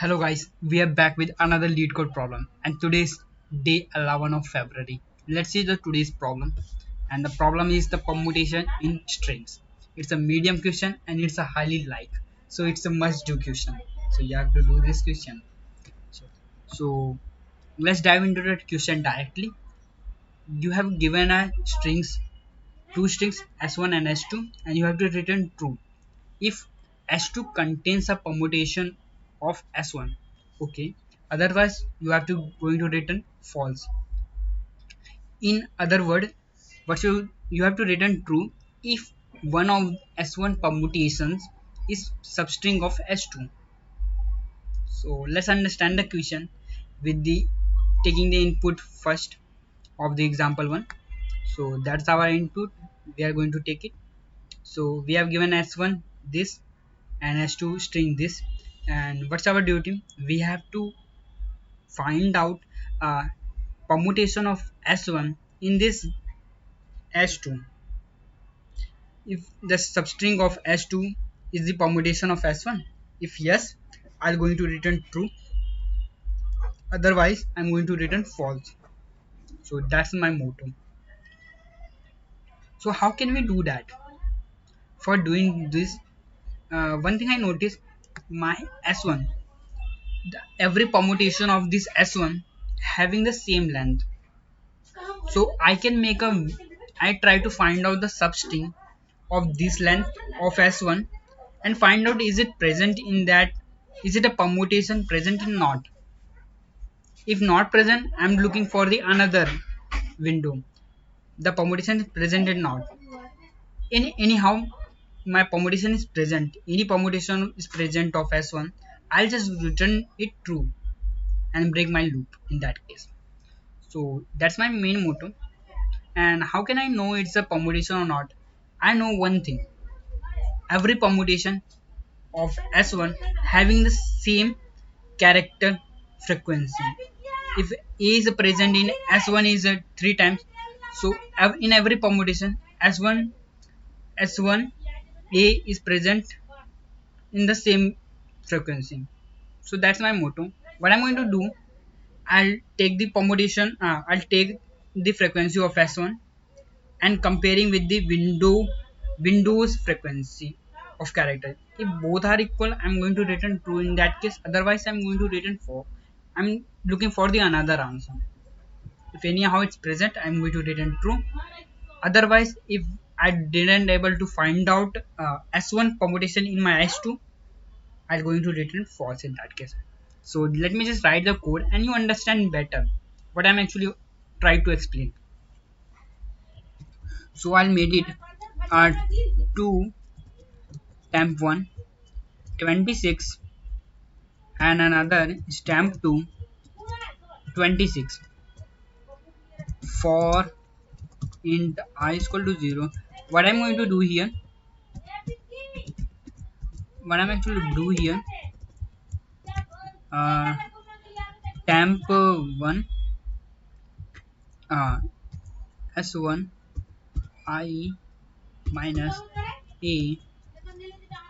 Hello guys, we are back with another Leetcode problem and today's day 11 of February. Let's see the today's problem, and the problem is the permutation in strings. It's a medium question and it's a highly like, so it's a must do question. So you have to do this question. So let's dive into that question directly. You have given a strings, two strings s1 and s2, and you have to return true if s2 contains a permutation of s1. Okay, otherwise you have to going to return false. In other word, what you have to return true if one of s1 permutations is substring of s2. So let's understand the question with the taking the input first of the example one. So that's our input, we are going to take it. So we have given s1 this and s2 string this, and what's our duty? We have to find out permutation of s1 in this s2. If the substring of s2 is the permutation of s1, if yes, I'm going to return true, otherwise I'm going to return false. So that's my motto. So how can we do that? For doing this, one thing I noticed, my s1, every permutation of this s1 having the same length. So I try to find out the substring of this length of s1 and find out is it present in that, is it a permutation present or not. If not present, I'm looking for the another window, the permutation is present or not. In anyhow, my permutation is present, any permutation is present of s1, I'll just return it true and break my loop in that case. So that's my main motto. And how can I know it's a permutation or not? I know one thing, every permutation of s1 having the same character frequency. If a is present in s1 is 3 times, so in every permutation s1 a is present in the same frequency. So that's my motto. What I'm going to do, I'll take the permutation, I'll take the frequency of s1 and comparing with the windows frequency of character. If both are equal, I'm going to return true in that case, otherwise I'm going to return 4. I'm looking for the another answer. If anyhow it's present, I'm going to return true. Otherwise, if I didn't able to find out s1 permutation in my s2, I'm going to return false in that case. So let me just write the code and you understand better what I'm actually trying to explain. So I'll made it 2 stamp 1 26 and another stamp 2 26 for int I is equal to 0. What I'm going to do here, what I'm actually do here, uh, stamp 1 uh, s1 I minus a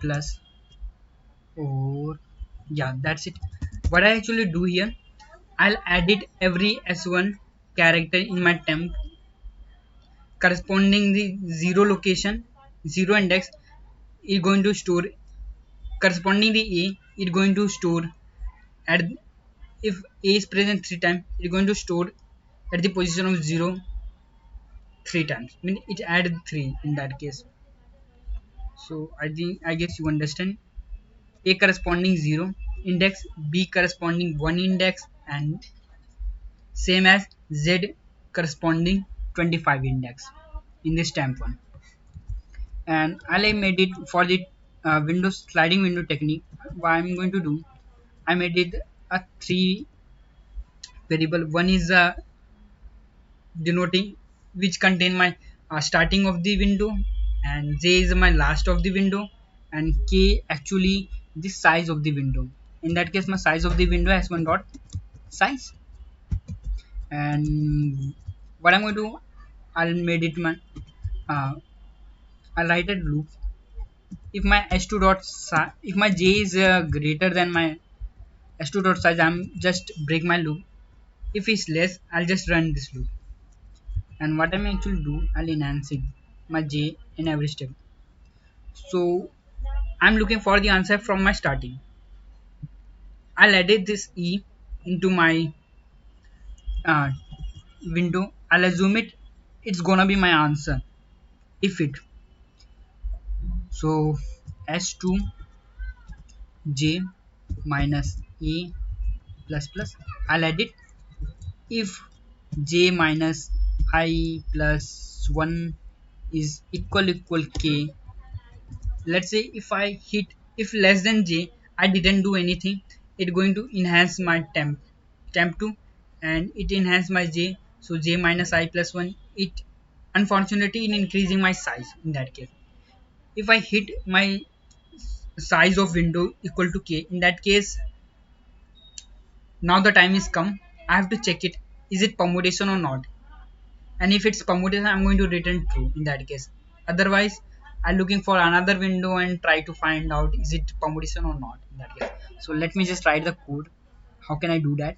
plus, or yeah, that's it. What I actually do here, I'll edit every s1 character in my temp corresponding the 0 location, 0 index is going to store, corresponding the a is going to store at, if a is present 3 times, it's going to store at the position of 0 3 times, I mean it added 3 in that case. So I guess you understand. A corresponding 0 index, b corresponding 1 index, and same as z corresponding 25 index in this stamp one. And I made it for the Windows sliding window technique. What I'm going to do, I made it a 3 variable. One is denoting which contain my starting of the window, and j is my last of the window, and k actually the size of the window. In that case, my size of the window has one dot size. And what I'm going to do, I'll made it my uh, I'll write a loop. If my s2 dot if my j is greater than my s2 dot size, I'm just break my loop. If it's less, I'll just run this loop. And what I'm actually do, I'll enhancing my j in every step. So I'm looking for the answer from my starting. I'll edit this e into my uh, window. I'll assume it's gonna be my answer. If it so s2 j minus a plus plus, I'll edit if j minus I plus 1 is equal k. Let's say if I hit, if less than j, I didn't do anything, it going to enhance my temp 2, and it enhance my j. So j minus I plus 1, it unfortunately in increasing my size. In that case, if I hit my size of window equal to k, in that case, now the time is come, I have to check it, is it permutation or not. And if it's permutation, I'm going to return true in that case. Otherwise, I'm looking for another window and try to find out is it permutation or not in that case. So let me just write the code. How can I do that?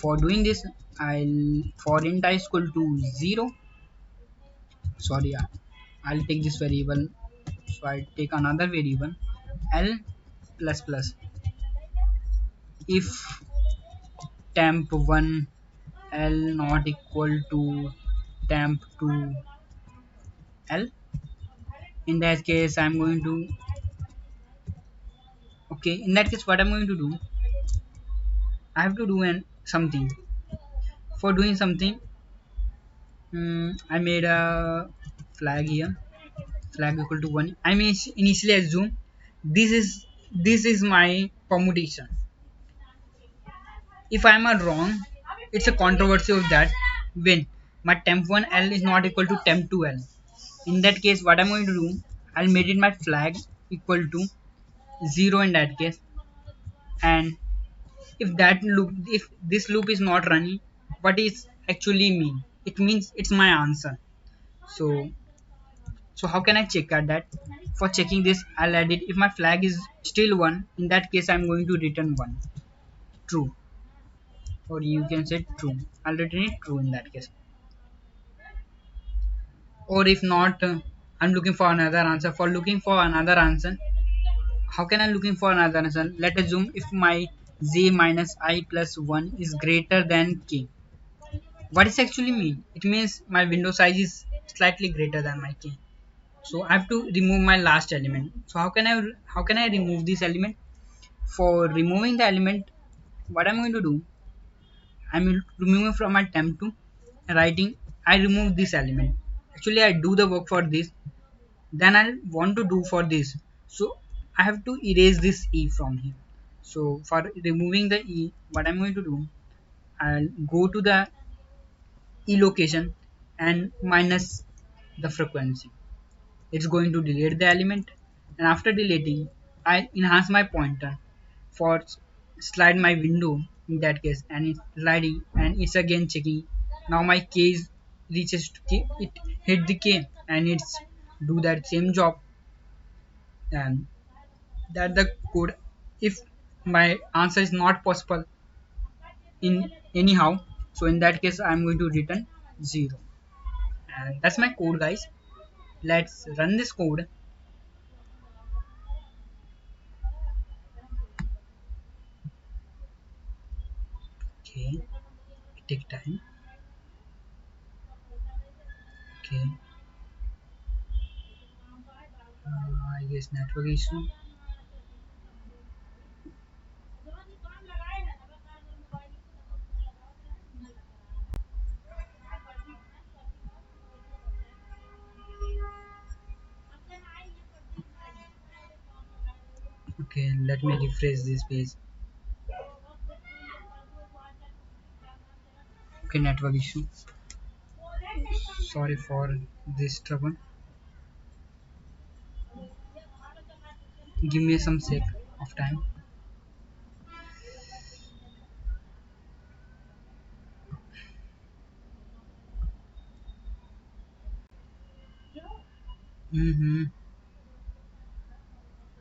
For doing this, I'll for int I is equal to 0. Sorry, I'll take this variable. So I take another variable l plus plus. If temp1 l not equal to temp2 l, in that case I'm going to, okay, in that case what I'm going to do, I have to do something. For doing something, I made a flag here, flag equal to 1. I may initially assume this is this is my permutation. If I'm a wrong, it's a controversy of that when my temp1 l is not equal to temp2 l. In that case, what I'm going to do, I'll make it my flag equal to 0 in that case. And if that loop, if this loop is not running, what is actually mean, it means it's my answer. So so how can I check at that? For checking this, I'll add it. If my flag is still 1, in that case I'm going to return 1 true, or you can say true. I'll return it true in that case. Or if not, I'm looking for another answer. For looking for another answer, how can I looking for another answer? Let's assume if my j minus I plus 1 is greater than k. What does actually mean? It means my window size is slightly greater than my key. So I have to remove my last element. So how can I remove this element? For removing the element, what I'm going to do, I'm removing from my temp to writing. I remove this element. Actually, I do the work for this. Then I want to do for this. So I have to erase this e from here. So for removing the e, what I'm going to do, I'll go to the e location and minus the frequency. It's going to delete the element, and after deleting, I enhance my pointer for slide my window in that case, and it's sliding and it's again checking. Now my k is reaches to k, it hit the k and it's do that same job. And that the code. If my answer is not possible in anyhow, so in that case I'm going to return 0. And that's my code, guys. Let's run this code. Okay, it take time. Okay, I guess network issue. Okay, let me refresh this page. Okay, network issue. Sorry for this trouble. Give me some sec of time.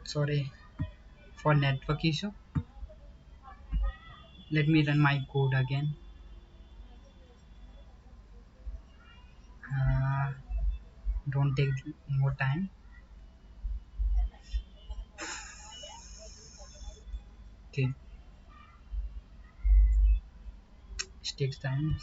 Sorry for network issue. Let me run my code again. uh, don't take more time. Okay, it takes time.